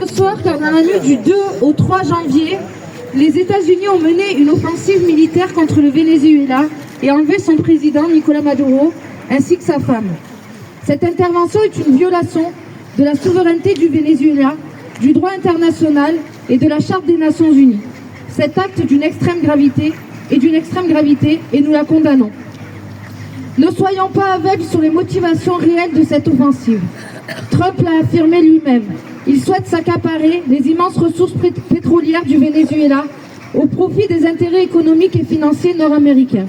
Ce soir, car dans la nuit du 2 au 3 janvier, les États-Unis ont mené une offensive militaire contre le Venezuela et enlevé son président Nicolás Maduro ainsi que sa femme. Cette intervention est une violation de la souveraineté du Venezuela, du droit international et de la Charte des Nations Unies. Cet acte d'une extrême gravité et nous la condamnons. Ne soyons pas aveugles sur les motivations réelles de cette offensive. Trump l'a affirmé lui-même. Il souhaite s'accaparer les immenses ressources pétrolières du Venezuela au profit des intérêts économiques et financiers nord-américains.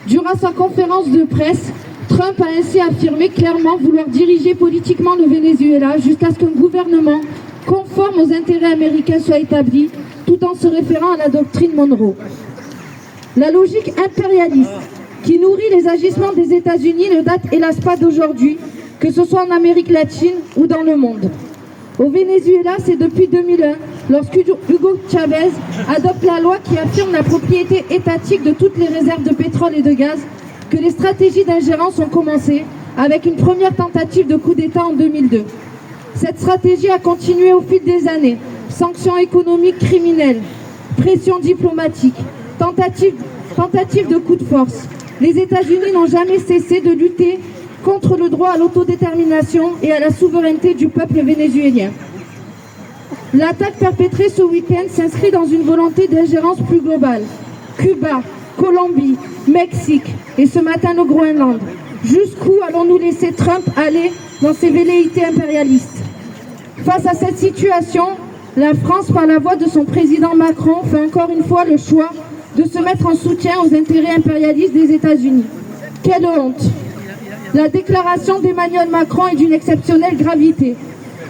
Durant sa conférence de presse, Trump a ainsi affirmé clairement vouloir diriger politiquement le Venezuela jusqu'à ce qu'un gouvernement conforme aux intérêts américains soit établi, tout en se référant à la doctrine Monroe. La logique impérialiste qui nourrit les agissements des États-Unis ne date hélas pas d'aujourd'hui, que ce soit en Amérique latine ou dans le monde. Au Venezuela, c'est depuis 2001, lorsqu'Hugo Chavez adopte la loi qui affirme la propriété étatique de toutes les réserves de pétrole et de gaz, que les stratégies d'ingérence ont commencé, avec une première tentative de coup d'État en 2002. Cette stratégie a continué au fil des années. Sanctions économiques criminelles, pression diplomatique, tentative de coup de force. Les États-Unis n'ont jamais cessé de lutter contre le droit à l'autodétermination et à la souveraineté du peuple vénézuélien. L'attaque perpétrée ce week-end s'inscrit dans une volonté d'ingérence plus globale. Cuba, Colombie, Mexique et ce matin le Groenland. Jusqu'où allons-nous laisser Trump aller dans ses velléités impérialistes? Face à cette situation, la France, par la voix de son président Macron, fait encore une fois le choix de se mettre en soutien aux intérêts impérialistes des États-Unis. Quelle honte! La déclaration d'Emmanuel Macron est d'une exceptionnelle gravité.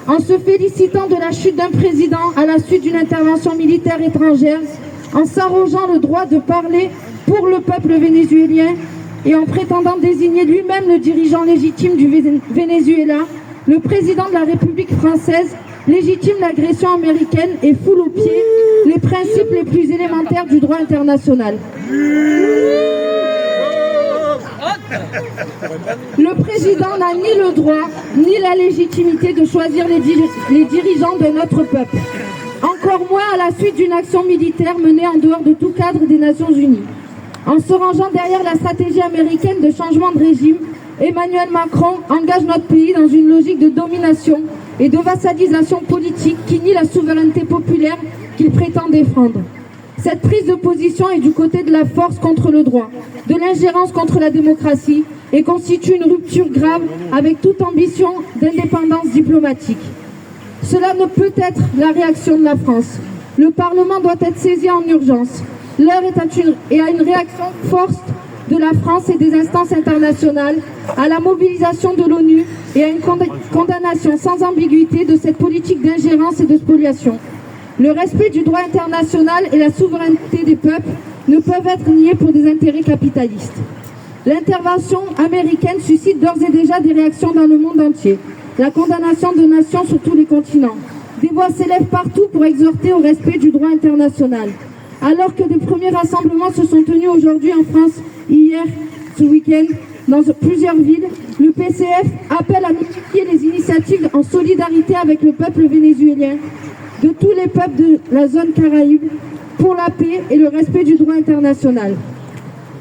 En se félicitant de la chute d'un président à la suite d'une intervention militaire étrangère, en s'arrogeant le droit de parler pour le peuple vénézuélien et en prétendant désigner lui-même le dirigeant légitime du Venezuela, le président de la République française légitime l'agression américaine et foule aux pieds les principes les plus élémentaires du droit international. Le président n'a ni le droit ni la légitimité de choisir les dirigeants de notre peuple, encore moins à la suite d'une action militaire menée en dehors de tout cadre des Nations Unies. En se rangeant derrière la stratégie américaine de changement de régime, Emmanuel Macron engage notre pays dans une logique de domination et de vassalisation politique qui nie la souveraineté populaire qu'il prétend défendre. Cette prise de position est du côté de la force contre le droit, de l'ingérence contre la démocratie et constitue une rupture grave avec toute ambition d'indépendance diplomatique. Cela ne peut être la réaction de la France. Le Parlement doit être saisi en urgence. L'heure est à une réaction forte de la France et des instances internationales, à la mobilisation de l'ONU et à une condamnation sans ambiguïté de cette politique d'ingérence et de spoliation. Le respect du droit international et la souveraineté des peuples ne peuvent être niés pour des intérêts capitalistes. L'intervention américaine suscite d'ores et déjà des réactions dans le monde entier. La condamnation de nations sur tous les continents. Des voix s'élèvent partout pour exhorter au respect du droit international. Alors que des premiers rassemblements se sont tenus aujourd'hui en France, hier, ce week-end, dans plusieurs villes, le PCF appelle à multiplier les initiatives en solidarité avec le peuple vénézuélien, de tous les peuples de la zone Caraïbe, pour la paix et le respect du droit international.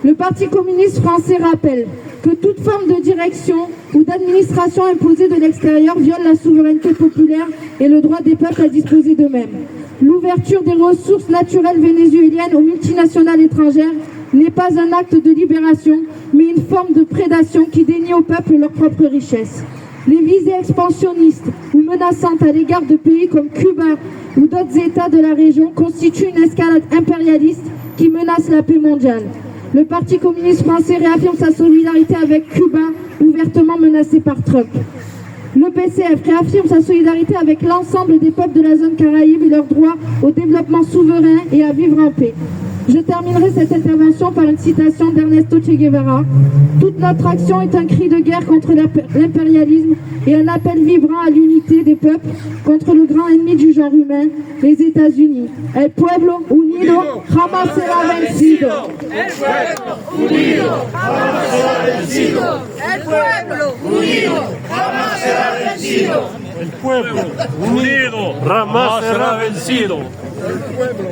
Le Parti communiste français rappelle que toute forme de direction ou d'administration imposée de l'extérieur viole la souveraineté populaire et le droit des peuples à disposer d'eux-mêmes. L'ouverture des ressources naturelles vénézuéliennes aux multinationales étrangères n'est pas un acte de libération, mais une forme de prédation qui dénie au peuple leurs propres richesses. Les visées expansionnistes ou menaçantes à l'égard de pays comme Cuba ou d'autres États de la région constituent une escalade impérialiste qui menace la paix mondiale. Le Parti communiste français réaffirme sa solidarité avec Cuba, ouvertement menacé par Trump. Le PCF réaffirme sa solidarité avec l'ensemble des peuples de la zone Caraïbe et leur droit au développement souverain et à vivre en paix. Je terminerai cette intervention par une citation d'Ernesto Che Guevara. Toute notre action est un cri de guerre contre l'impérialisme et un appel vibrant à l'unité des peuples contre le grand ennemi du genre humain, les États-Unis. El pueblo unido jamás será vencido. El pueblo unido jamás será vencido. El pueblo unido jamás será vencido. El pueblo unido jamás será vencido. El pueblo